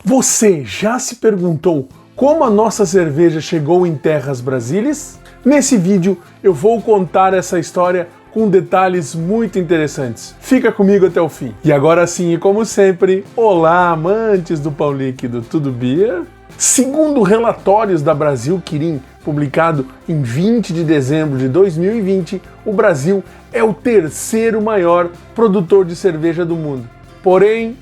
Você já se perguntou como a nossa cerveja chegou em terras brasílias? Nesse vídeo eu vou contar essa história com detalhes muito interessantes. Fica comigo até o fim. E agora sim, como sempre, olá amantes do pão líquido, tudo bem? Segundo relatórios da Brasil Quirim, publicado em 20 de dezembro de 2020, o Brasil é o terceiro maior produtor de cerveja do mundo. Porém,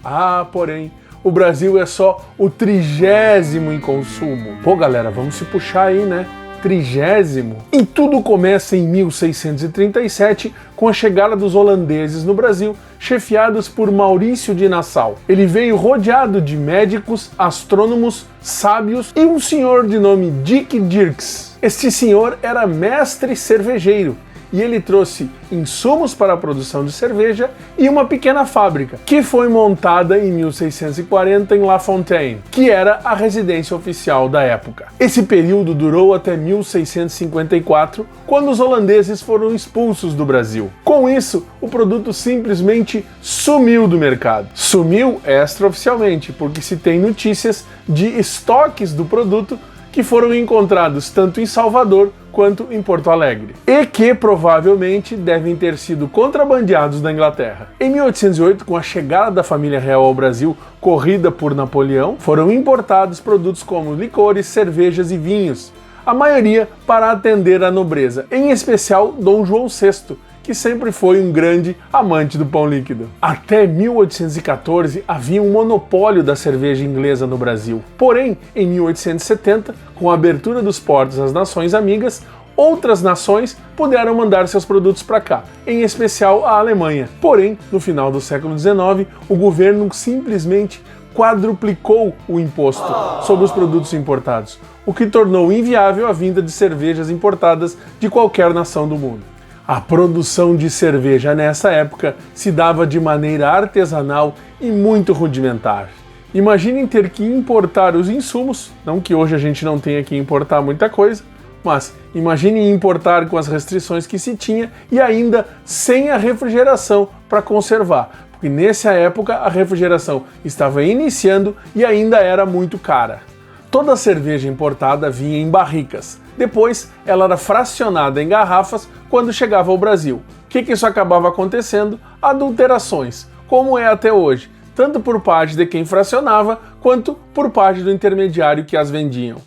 o Brasil é só o 30º em consumo. Pô, galera, vamos se puxar aí, né? 30º. E tudo começa em 1637 com a chegada dos holandeses no Brasil, chefiados por Maurício de Nassau. Ele veio rodeado de médicos, astrônomos, sábios e um senhor de nome Dick Dirks. Este senhor era mestre cervejeiro e ele trouxe insumos para a produção de cerveja e uma pequena fábrica, que foi montada em 1640 em La Fontaine, que era a residência oficial da época. Esse período durou até 1654, quando os holandeses foram expulsos do Brasil. Com isso, o produto simplesmente sumiu do mercado. Sumiu extraoficialmente, porque se tem notícias de estoques do produto que foram encontrados tanto em Salvador quanto em Porto Alegre, e que provavelmente devem ter sido contrabandeados da Inglaterra. Em 1808, com a chegada da família real ao Brasil, corrida por Napoleão, foram importados produtos como licores, cervejas e vinhos, a maioria para atender a nobreza, em especial Dom João VI, que sempre foi um grande amante do pão líquido. Até 1814 havia um monopólio da cerveja inglesa no Brasil. Porém, em 1870, com a abertura dos portos às nações amigas, outras nações puderam mandar seus produtos para cá, em especial a Alemanha. Porém, no final do século XIX, o governo simplesmente quadruplicou o imposto sobre os produtos importados, o que tornou inviável a vinda de cervejas importadas de qualquer nação do mundo. A produção de cerveja nessa época se dava de maneira artesanal e muito rudimentar. Imaginem ter que importar os insumos, não que hoje a gente não tenha que importar muita coisa, mas imagine importar com as restrições que se tinha e ainda sem a refrigeração para conservar, porque nessa época a refrigeração estava iniciando e ainda era muito cara. Toda a cerveja importada vinha em barricas. Depois, ela era fracionada em garrafas quando chegava ao Brasil. O que isso acabava acontecendo? Adulterações, como é até hoje, tanto por parte de quem fracionava, quanto por parte do intermediário que as vendiam.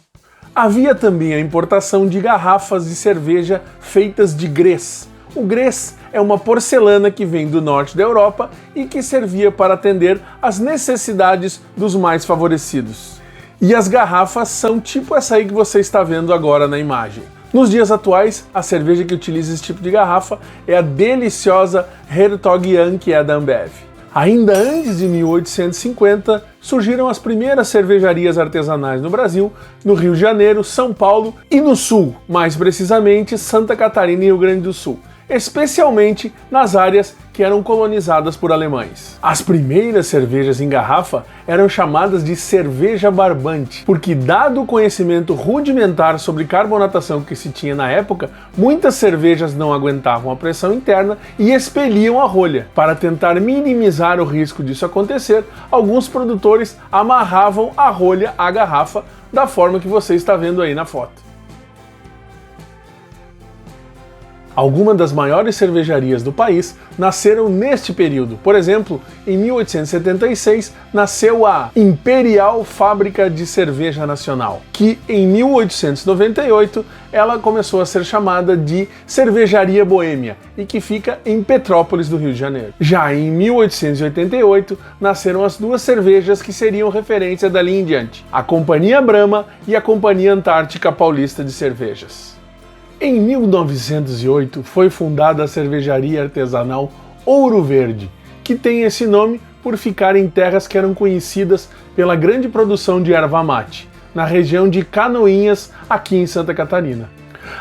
Havia também a importação de garrafas de cerveja feitas de grès. O grès é uma porcelana que vem do norte da Europa e que servia para atender às necessidades dos mais favorecidos. E as garrafas são tipo essa aí que você está vendo agora na imagem. Nos dias atuais, a cerveja que utiliza esse tipo de garrafa é a deliciosa Hertog-Jan, que é da Ambev. Ainda antes de 1850, surgiram as primeiras cervejarias artesanais no Brasil, no Rio de Janeiro, São Paulo e no Sul, mais precisamente Santa Catarina e Rio Grande do Sul, especialmente nas áreas que eram colonizadas por alemães. As primeiras cervejas em garrafa eram chamadas de cerveja barbante, porque dado o conhecimento rudimentar sobre carbonatação que se tinha na época, muitas cervejas não aguentavam a pressão interna e expeliam a rolha. Para tentar minimizar o risco disso acontecer, alguns produtores amarravam a rolha à garrafa da forma que você está vendo aí na foto. Algumas das maiores cervejarias do país nasceram neste período. Por exemplo, em 1876 nasceu a Imperial Fábrica de Cerveja Nacional, que em 1898 ela começou a ser chamada de Cervejaria Boêmia e que fica em Petrópolis, do Rio de Janeiro. Já em 1888 nasceram as duas cervejas que seriam referência dali em diante, a Companhia Brahma e a Companhia Antártica Paulista de Cervejas. Em 1908 foi fundada a cervejaria artesanal Ouro Verde, que tem esse nome por ficar em terras que eram conhecidas pela grande produção de erva mate, na região de Canoinhas, aqui em Santa Catarina.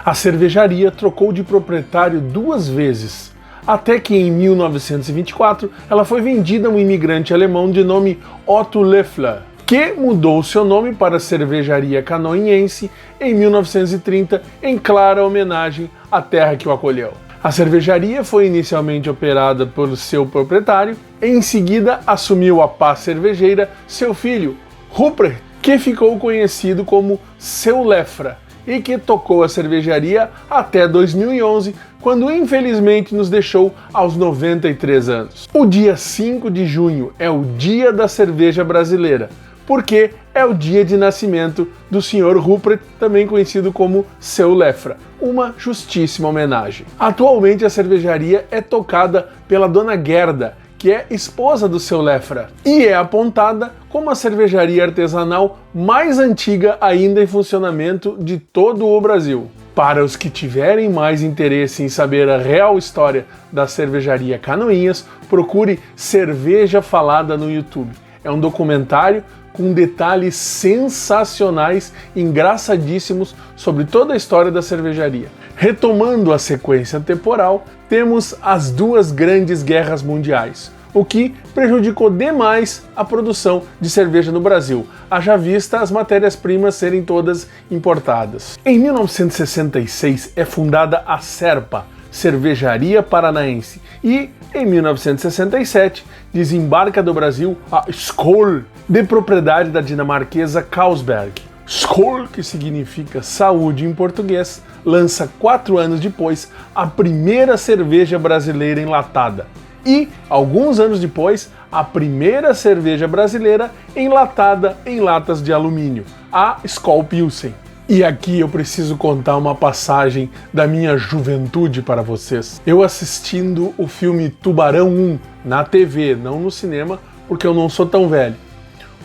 A cervejaria trocou de proprietário 2 vezes, até que em 1924 ela foi vendida a um imigrante alemão de nome Otto Loeffler, que mudou seu nome para Cervejaria Canoinhense em 1930, em clara homenagem à terra que o acolheu. A cervejaria foi inicialmente operada por seu proprietário, em seguida assumiu a pá cervejeira seu filho, Ruprecht, que ficou conhecido como Seu Lefra e que tocou a cervejaria até 2011, quando infelizmente nos deixou aos 93 anos. O dia 5 de junho é o Dia da Cerveja Brasileira, porque é o dia de nascimento do Sr. Ruprecht, também conhecido como Seu Lefra, uma justíssima homenagem. Atualmente a cervejaria é tocada pela Dona Gerda, que é esposa do Seu Lefra, e é apontada como a cervejaria artesanal mais antiga ainda em funcionamento de todo o Brasil. Para os que tiverem mais interesse em saber a real história da cervejaria Canoinhas, procure Cerveja Falada no YouTube. É um documentário com detalhes sensacionais e engraçadíssimos sobre toda a história da cervejaria. Retomando a sequência temporal, temos as duas grandes guerras mundiais, o que prejudicou demais a produção de cerveja no Brasil, haja vista as matérias-primas serem todas importadas. Em 1966 é fundada a Serpa, Cervejaria Paranaense, e em 1967 desembarca do Brasil a Skål, de propriedade da dinamarquesa Carlsberg. Skål, que significa saúde em português, lança 4 anos depois a primeira cerveja brasileira enlatada e, alguns anos depois, a primeira cerveja brasileira enlatada em latas de alumínio, a Skol Pilsen. E aqui eu preciso contar uma passagem da minha juventude para vocês. Eu assistindo o filme Tubarão 1 na TV, não no cinema, porque eu não sou tão velho.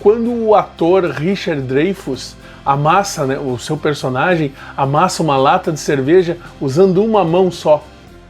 Quando o ator Richard Dreyfuss amassa, o seu personagem amassa uma lata de cerveja usando uma mão só,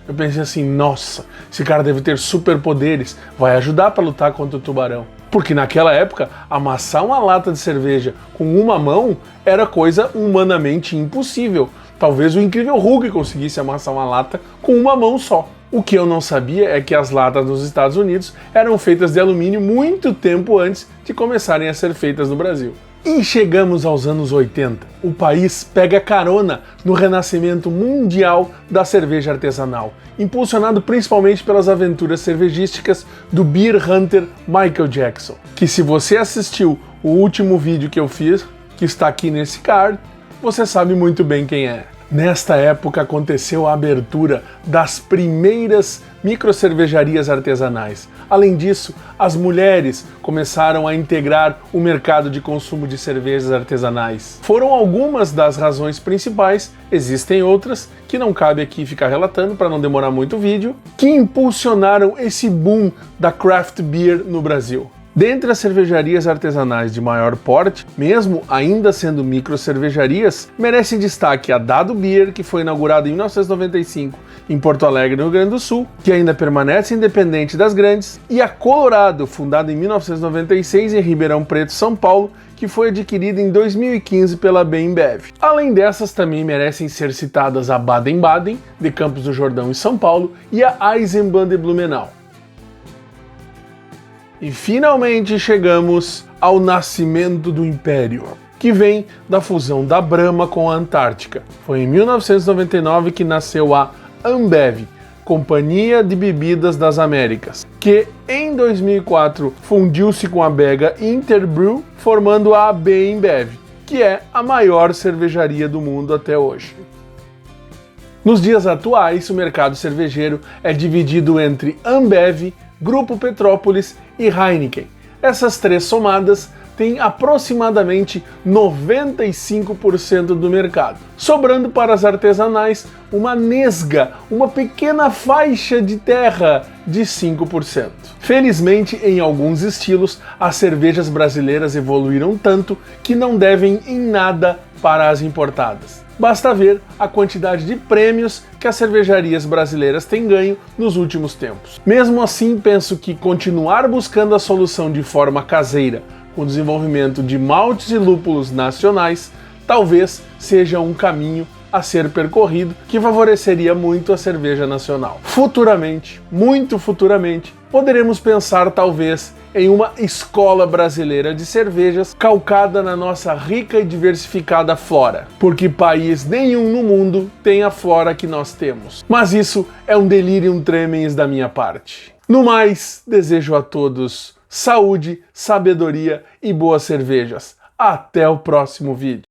eu pensei assim, nossa, esse cara deve ter superpoderes, vai ajudar para lutar contra o tubarão. Porque naquela época, amassar uma lata de cerveja com uma mão era coisa humanamente impossível. Talvez o incrível Hulk conseguisse amassar uma lata com uma mão só. O que eu não sabia é que as latas nos Estados Unidos eram feitas de alumínio muito tempo antes de começarem a ser feitas no Brasil. E chegamos aos anos 80. O país pega carona no renascimento mundial da cerveja artesanal, impulsionado principalmente pelas aventuras cervejísticas do beer hunter Michael Jackson, que se você assistiu o último vídeo que eu fiz, que está aqui nesse card, você sabe muito bem quem é. Nesta época aconteceu a abertura das primeiras microcervejarias artesanais. Além disso, as mulheres começaram a integrar o mercado de consumo de cervejas artesanais. Foram algumas das razões principais, existem outras que não cabe aqui ficar relatando para não demorar muito o vídeo, que impulsionaram esse boom da craft beer no Brasil. Dentre as cervejarias artesanais de maior porte, mesmo ainda sendo microcervejarias, merece destaque a Dado Beer, que foi inaugurada em 1995 em Porto Alegre, no Rio Grande do Sul, que ainda permanece independente das grandes, e a Colorado, fundada em 1996 em Ribeirão Preto, São Paulo, que foi adquirida em 2015 pela Bembev. Além dessas, também merecem ser citadas a Baden-Baden, de Campos do Jordão, em São Paulo, e a Eisenbahn de Blumenau. E finalmente chegamos ao nascimento do Império, que vem da fusão da Brahma com a Antártica. Foi em 1999 que nasceu a Ambev, Companhia de Bebidas das Américas, que em 2004 fundiu-se com a Bega Interbrew, formando a Bembev, que é a maior cervejaria do mundo até hoje. Nos dias atuais, o mercado cervejeiro é dividido entre Ambev, Grupo Petrópolis e Heineken. Essas três somadas têm aproximadamente 95% do mercado, sobrando para as artesanais uma nesga, uma pequena faixa de terra de 5%. Felizmente, em alguns estilos, as cervejas brasileiras evoluíram tanto que não devem em nada para as importadas. Basta ver a quantidade de prêmios que as cervejarias brasileiras têm ganho nos últimos tempos. Mesmo assim, penso que continuar buscando a solução de forma caseira, com o desenvolvimento de maltes e lúpulos nacionais, talvez seja um caminho a ser percorrido que favoreceria muito a cerveja nacional. Futuramente, muito futuramente, poderemos pensar talvez em uma escola brasileira de cervejas calcada na nossa rica e diversificada flora, porque país nenhum no mundo tem a flora que nós temos. Mas isso é um delirium tremens da minha parte. No mais, desejo a todos saúde, sabedoria e boas cervejas. Até o próximo vídeo.